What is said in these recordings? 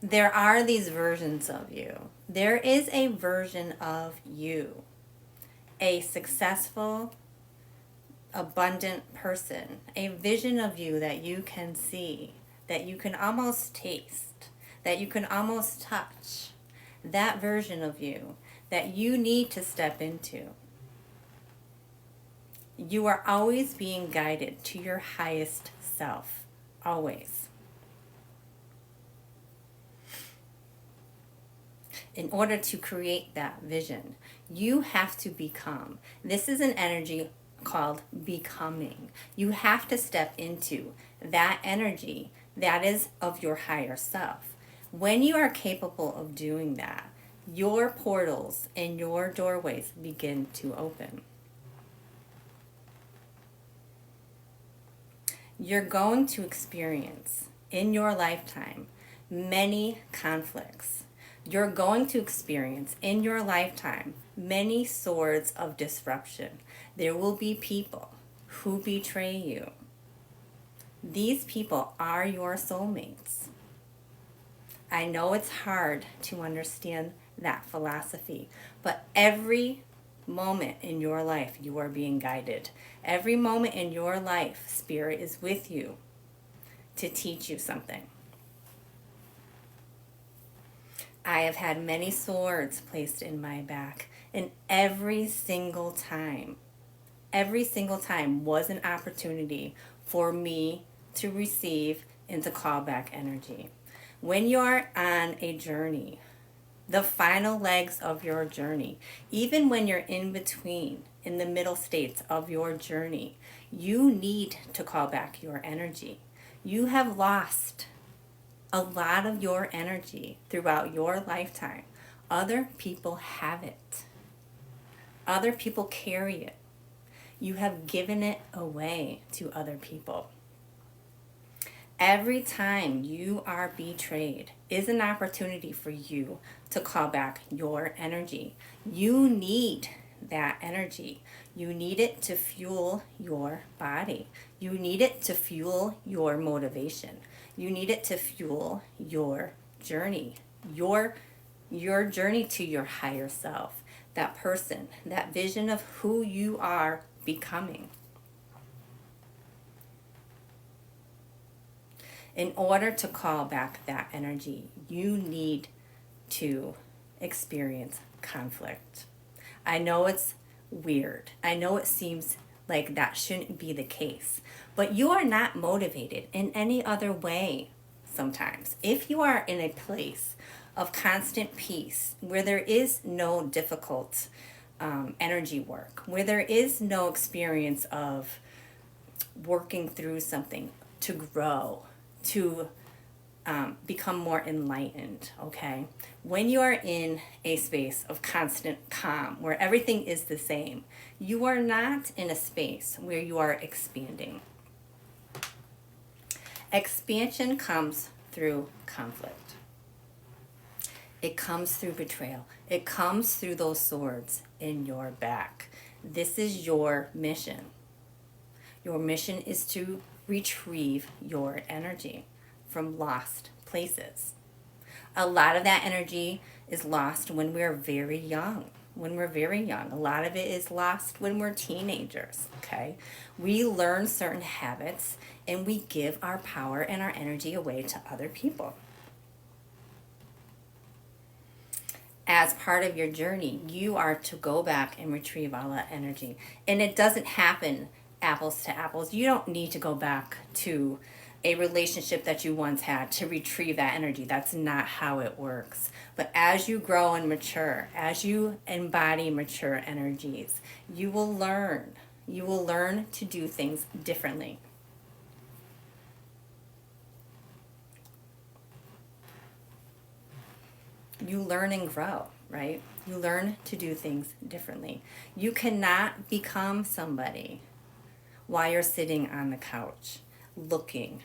There are these versions of you. There is a version of you, a successful, abundant person, a vision of you that you can see, that you can almost taste, that you can almost touch. That version of you that you need to step into. You are always being guided to your highest self. Always. In order to create that vision, you have to become. This is an energy called becoming. You have to step into that energy that is of your higher self. When you are capable of doing that, your portals and your doorways begin to open. You're going to experience in your lifetime many conflicts. You're going to experience in your lifetime many swords of disruption. There will be people who betray you. These people are your soulmates. I know it's hard to understand that philosophy, but every moment in your life you are being guided. Every moment in your life, Spirit is with you to teach you something. I have had many swords placed in my back, and every single time was an opportunity for me to receive and to call back energy. When you're on a journey, the final legs of your journey, even when you're in between, in the middle states of your journey, you need to call back your energy. You have lost a lot of your energy throughout your lifetime. Other people have it. Other people carry it. You have given it away to other people. Every time you are betrayed is an opportunity for you to call back your energy. You need that energy. You need it to fuel your body. You need it to fuel your motivation. You need it to fuel your journey, your journey to your higher self, that person, that vision of who you are becoming. In order to call back that energy, you need to experience conflict. I know it's weird. I know it seems like that shouldn't be the case, but you are not motivated in any other way sometimes. If you are in a place of constant peace, where there is no difficult energy work, where there is no experience of working through something to grow, to become more enlightened, okay? When you are in a space of constant calm, where everything is the same, you are not in a space where you are expanding. Expansion comes through conflict. It comes through betrayal. It comes through those swords in your back. This is your mission. Your mission is to retrieve your energy from lost places. A lot of that energy is lost when we're very young. When we're very young. A lot of it is lost when we're teenagers, okay? We learn certain habits and we give our power and our energy away to other people. As part of your journey, you are to go back and retrieve all that energy. And it doesn't happen apples to apples. You don't need to go back to a relationship that you once had to retrieve that energy. That's not how it works. But as you grow and mature, as you embody mature energies, you will learn. You will learn to do things differently. You learn and grow, right? You learn to do things differently. You cannot become somebody while you're sitting on the couch looking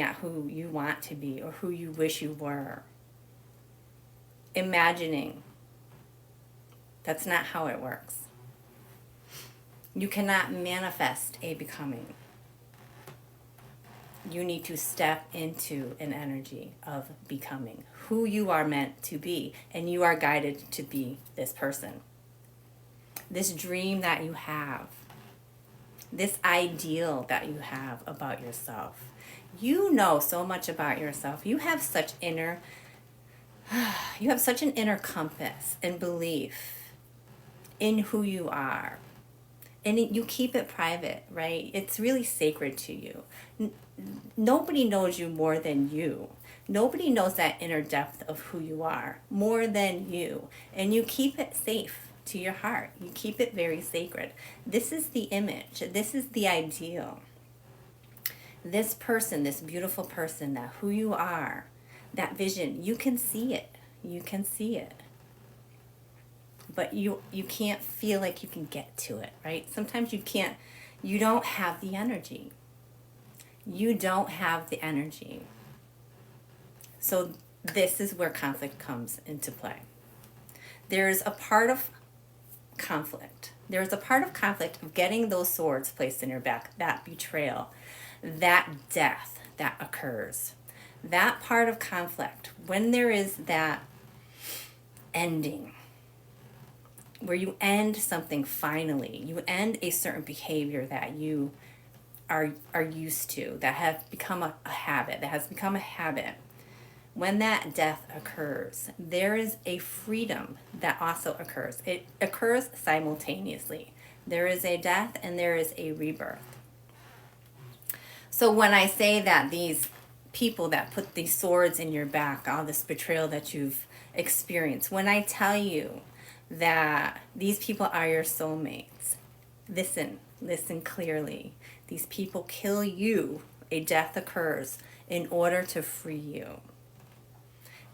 at who you want to be or who you wish you were. Imagining. That's not how it works. You cannot manifest a becoming. You need to step into an energy of becoming who you are meant to be, and you are guided to be this person. This dream that you have, this ideal that you have about yourself. You know so much about yourself. You have such an inner compass and belief in who you are. And you keep it private, right? It's really sacred to you. Nobody knows you more than you. Nobody knows that inner depth of who you are more than you. And you keep it safe to your heart. You keep it very sacred. This is the image. This is the ideal. This person, this beautiful person, that who you are, that vision, you can see it. You can see it. But you can't feel like you can get to it, right? Sometimes you don't have the energy. You don't have the energy. So this is where conflict comes into play. There's a part of conflict. There's a part of conflict of getting those swords placed in your back, that betrayal, that death that occurs. That part of conflict, when there is that ending, where you end something finally, you end a certain behavior that you are used to, that has become a habit. When that death occurs, there is a freedom that also occurs. It occurs simultaneously. There is a death and there is a rebirth. So when I say that these people that put these swords in your back, all this betrayal that you've experienced, when I tell you that these people are your soulmates, listen clearly. These people kill you. A death occurs in order to free you.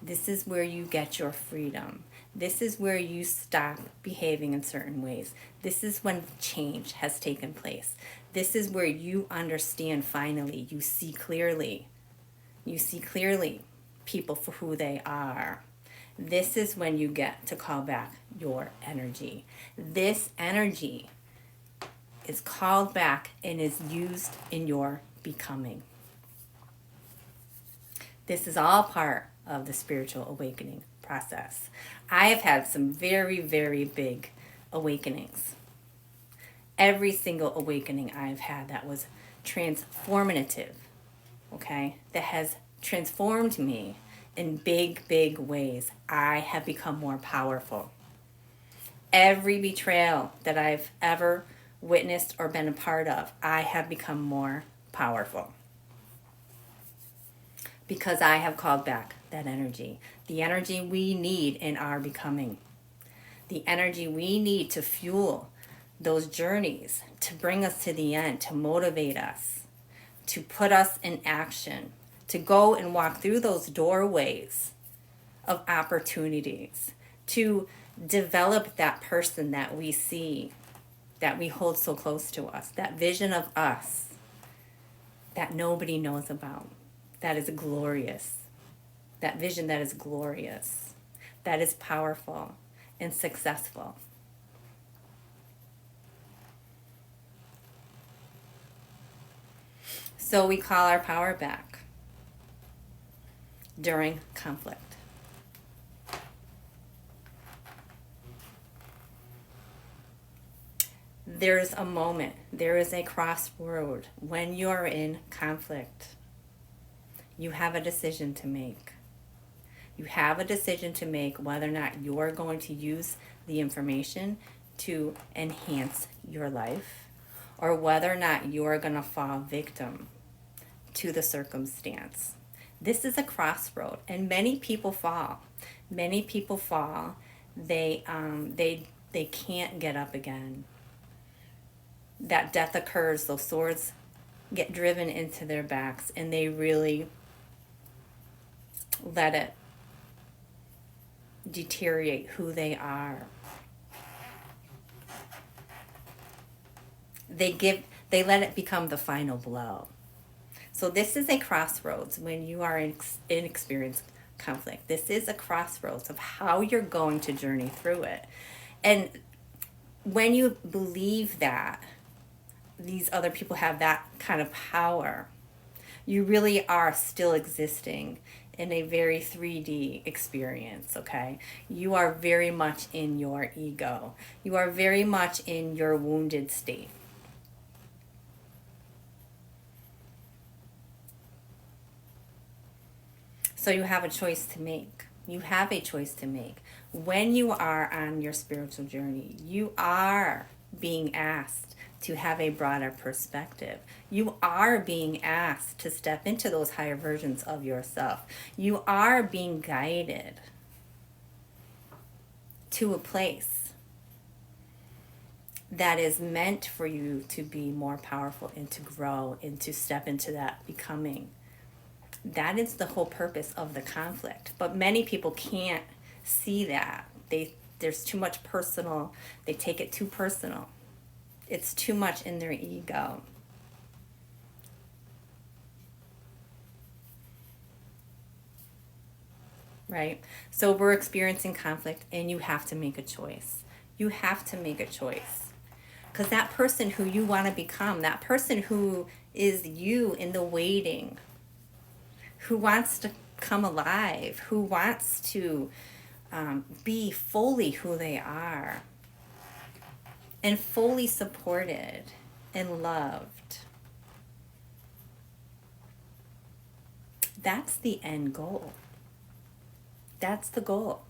This is where you get your freedom. This is where you stop behaving in certain ways. This is when change has taken place. This is where you understand finally. You see clearly. You see clearly people for who they are. This is when you get to call back your energy. This energy is called back and is used in your becoming. This is all part of the spiritual awakening process. I have had some very, very big awakenings. Every single awakening I've had that was transformative, okay, that has transformed me in big, big ways. I have become more powerful. Every betrayal that I've ever witnessed or been a part of, I have become more powerful. Because I have called back that energy. The energy we need in our becoming. The energy we need to fuel those journeys, to bring us to the end, to motivate us, to put us in action, to go and walk through those doorways of opportunities, to develop that person that we see, that we hold so close to us, that vision of us that nobody knows about. That is glorious. That vision that is glorious. That is powerful and successful. So we call our power back during conflict. There's a moment, there is a crossroad when you're in conflict. You have a decision to make. You have a decision to make whether or not you're going to use the information to enhance your life, or whether or not you're going to fall victim to the circumstance. This is a crossroad, and many people fall. Many people fall. They can't get up again. That death occurs, those swords get driven into their backs, and they really let it deteriorate who they are. They let it become the final blow. So this is a crossroads when you are in experienced conflict. This is a crossroads of how you're going to journey through it. And when you believe that these other people have that kind of power, You really are still existing in a very 3D experience, okay? You are very much in your ego. You are very much in your wounded state. So you have a choice to make. You have a choice to make. When you are on your spiritual journey, you are being asked to have a broader perspective. You are being asked to step into those higher versions of yourself. You are being guided to a place that is meant for you to be more powerful and to grow and to step into that becoming. That is the whole purpose of the conflict. But many people can't see that. There's too much personal. They take it too personal. It's too much in their ego. Right? So we're experiencing conflict and you have to make a choice. You have to make a choice. Because that person who you want to become, that person who is you in the waiting, who wants to come alive, who wants to be fully who they are and fully supported and loved. That's the end goal. That's the goal.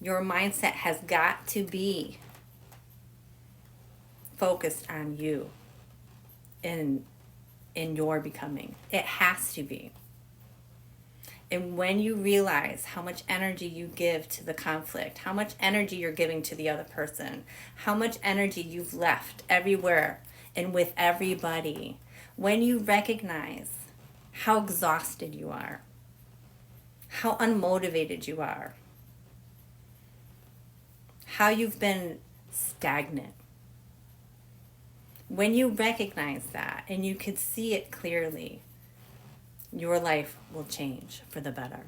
Your mindset has got to be focused on you and in your becoming. It has to be. And when you realize how much energy you give to the conflict, how much energy you're giving to the other person, how much energy you've left everywhere and with everybody, when you recognize how exhausted you are, how unmotivated you are, how you've been stagnant, when you recognize that and you can see it clearly, your life will change for the better.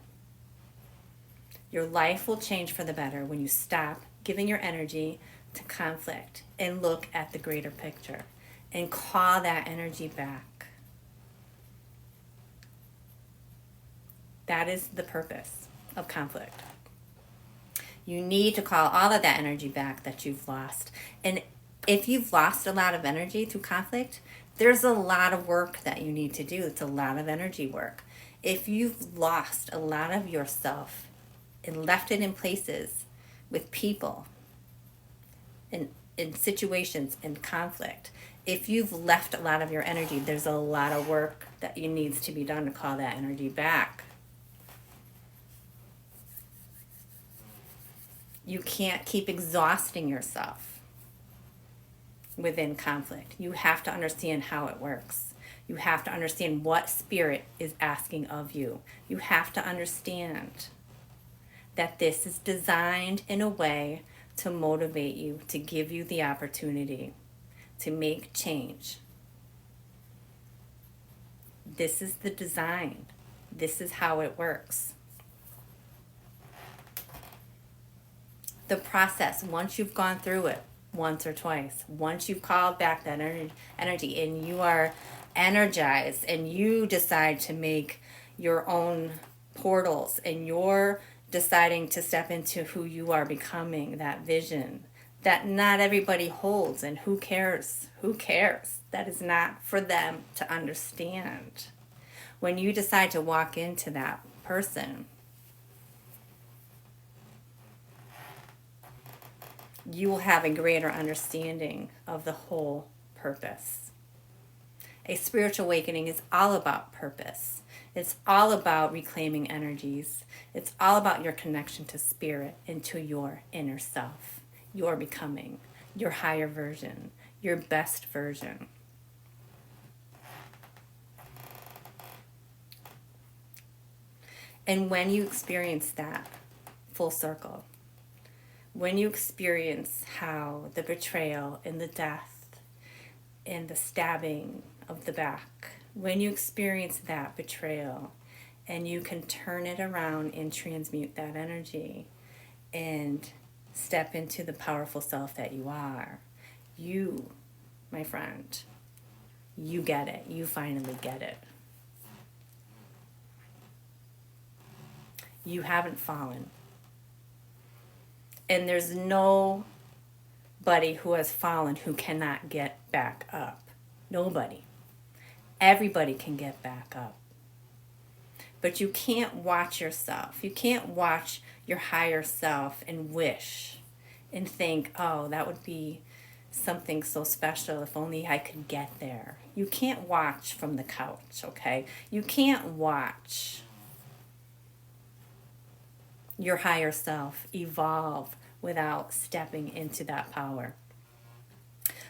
Your life will change for the better when you stop giving your energy to conflict and look at the greater picture and call that energy back. That is the purpose of conflict. You need to call all of that energy back that you've lost. And if you've lost a lot of energy through conflict, there's a lot of work that you need to do. It's a lot of energy work. If you've lost a lot of yourself and left it in places with people, in situations, in conflict, if you've left a lot of your energy, there's a lot of work that needs to be done to call that energy back. You can't keep exhausting yourself within conflict. You have to understand how it works. You have to understand what spirit is asking of you. You have to understand that this is designed in a way to motivate you, to give you the opportunity to make change. This is the design. This is how it works. The process, once you've gone through it, once or twice, once you've called back that energy and you are energized and you decide to make your own portals and you're deciding to step into who you are becoming, that vision that not everybody holds, and who cares? Who cares? That is not for them to understand. When you decide to walk into that person, you will have a greater understanding of the whole purpose. A spiritual awakening is all about purpose. It's all about reclaiming energies. It's all about your connection to spirit and to your inner self, your becoming, your higher version, your best version. And when you experience that full circle, when you experience how the betrayal and the death and the stabbing of the back, when you experience that betrayal and you can turn it around and transmute that energy and step into the powerful self that you are, you, my friend, you get it. You finally get it. You haven't fallen. And there's nobody who has fallen who cannot get back up. Nobody. Everybody can get back up. But you can't watch yourself. You can't watch your higher self and wish and think, oh, that would be something so special if only I could get there. You can't watch from the couch, okay? You can't watch your higher self evolve without stepping into that power.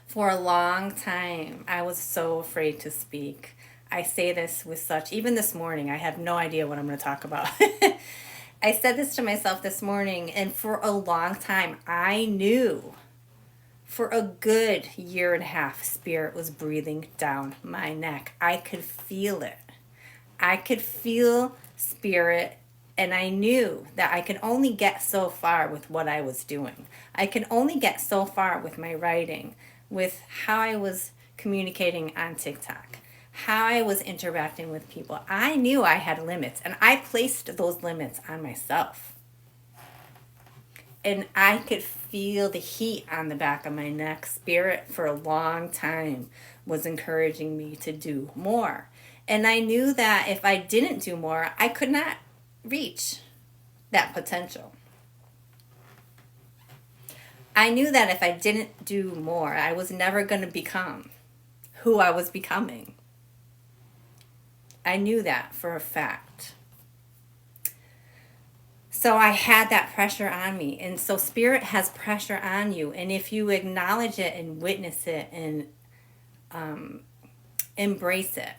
For a long time, I was so afraid to speak. I say this with such, even this morning, I have no idea what I'm going to talk about. I said this to myself this morning, and for a long time, I knew for a good year and a half, Spirit was breathing down my neck. I could feel it. I could feel Spirit, and I knew that I could only get so far with what I was doing. I could only get so far with my writing, with how I was communicating on TikTok, how I was interacting with people. I knew I had limits, and I placed those limits on myself. And I could feel the heat on the back of my neck. Spirit for a long time was encouraging me to do more. And I knew that if I didn't do more, I could not reach that potential. I knew that if I didn't do more, I was never going to become who I was becoming. I knew that for a fact. So I had that pressure on me. And so Spirit has pressure on you. And if you acknowledge it and witness it and embrace it,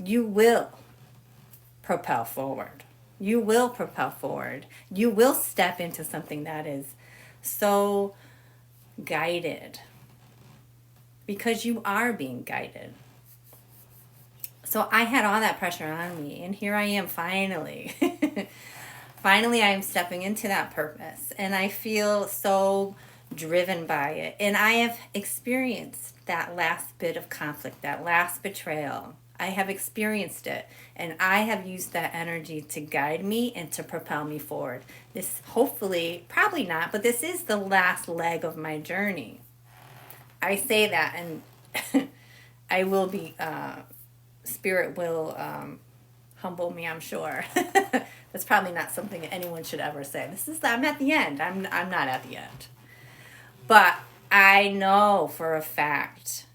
you will propel forward. You will propel forward. You will step into something that is so guided, because you are being guided. So I had all that pressure on me, and here I am finally. Finally, I am stepping into that purpose, and I feel so driven by it. And I have experienced that last bit of conflict, that last betrayal. I have experienced it, and I have used that energy to guide me and to propel me forward. This, hopefully, probably not, but this is the last leg of my journey. I say that, and I will be, Spirit will humble me, I'm sure. That's probably not something that anyone should ever say. I'm at the end. I'm not at the end. But I know for a fact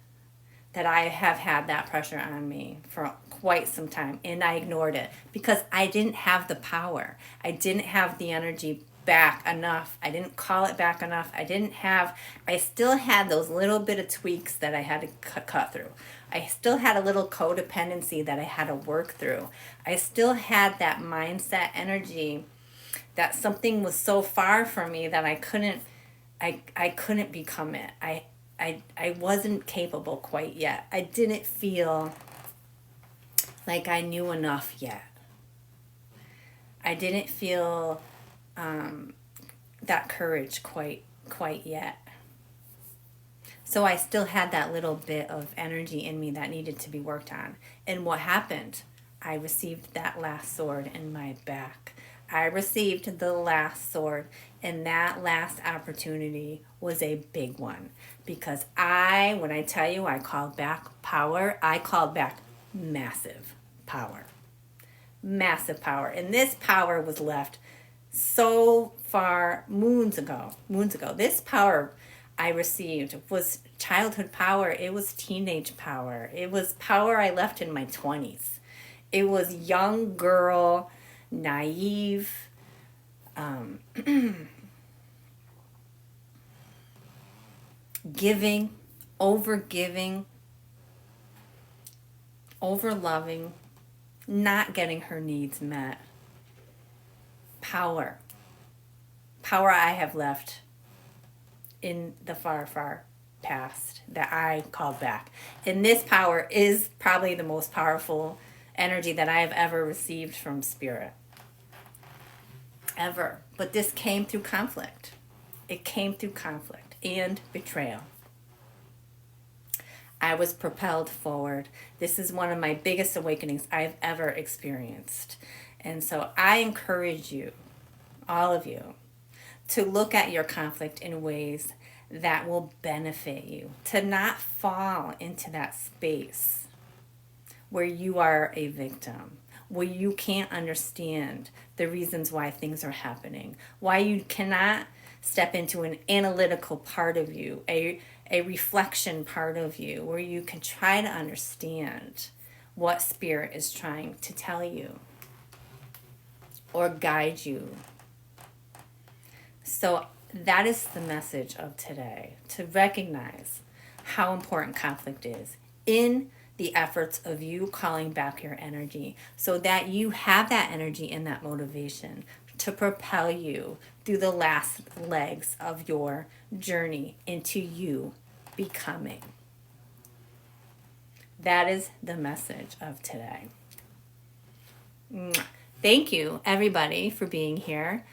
that I have had that pressure on me for quite some time, and I ignored it because I didn't have the power. I didn't have the energy back enough. I didn't call it back enough. I still had those little bit of tweaks that I had to cut through. I still had a little codependency that I had to work through. I still had that mindset energy that something was so far from me that I couldn't become it. I wasn't capable quite yet. I didn't feel like I knew enough yet. I didn't feel that courage quite yet. So I still had that little bit of energy in me that needed to be worked on. And what happened? I received that last sword in my back. I received the last sword, and that last opportunity was a big one. Because when I tell you I called back power, I called back massive power. Massive power. And this power was left so far moons ago. This power I received was childhood power. It was teenage power. It was power I left in my 20s. It was young girl, naive, giving, over-giving, over-loving, not getting her needs met. Power I have left in the far, far past that I called back. And this power is probably the most powerful energy that I have ever received from Spirit. Ever. But this came through conflict. It came through conflict and betrayal. I was propelled forward. This is one of my biggest awakenings I've ever experienced. And so I encourage you, all of you, to look at your conflict in ways that will benefit you, to not fall into that space where you are a victim, where you can't understand the reasons why things are happening, why you cannot step into an analytical part of you, a reflection part of you, where you can try to understand what spirit is trying to tell you or guide you. So that is the message of today, to recognize how important conflict is in the efforts of you calling back your energy, so that you have that energy and that motivation to propel you through the last legs of your journey into you becoming. That is the message of today. Thank you, everybody, for being here.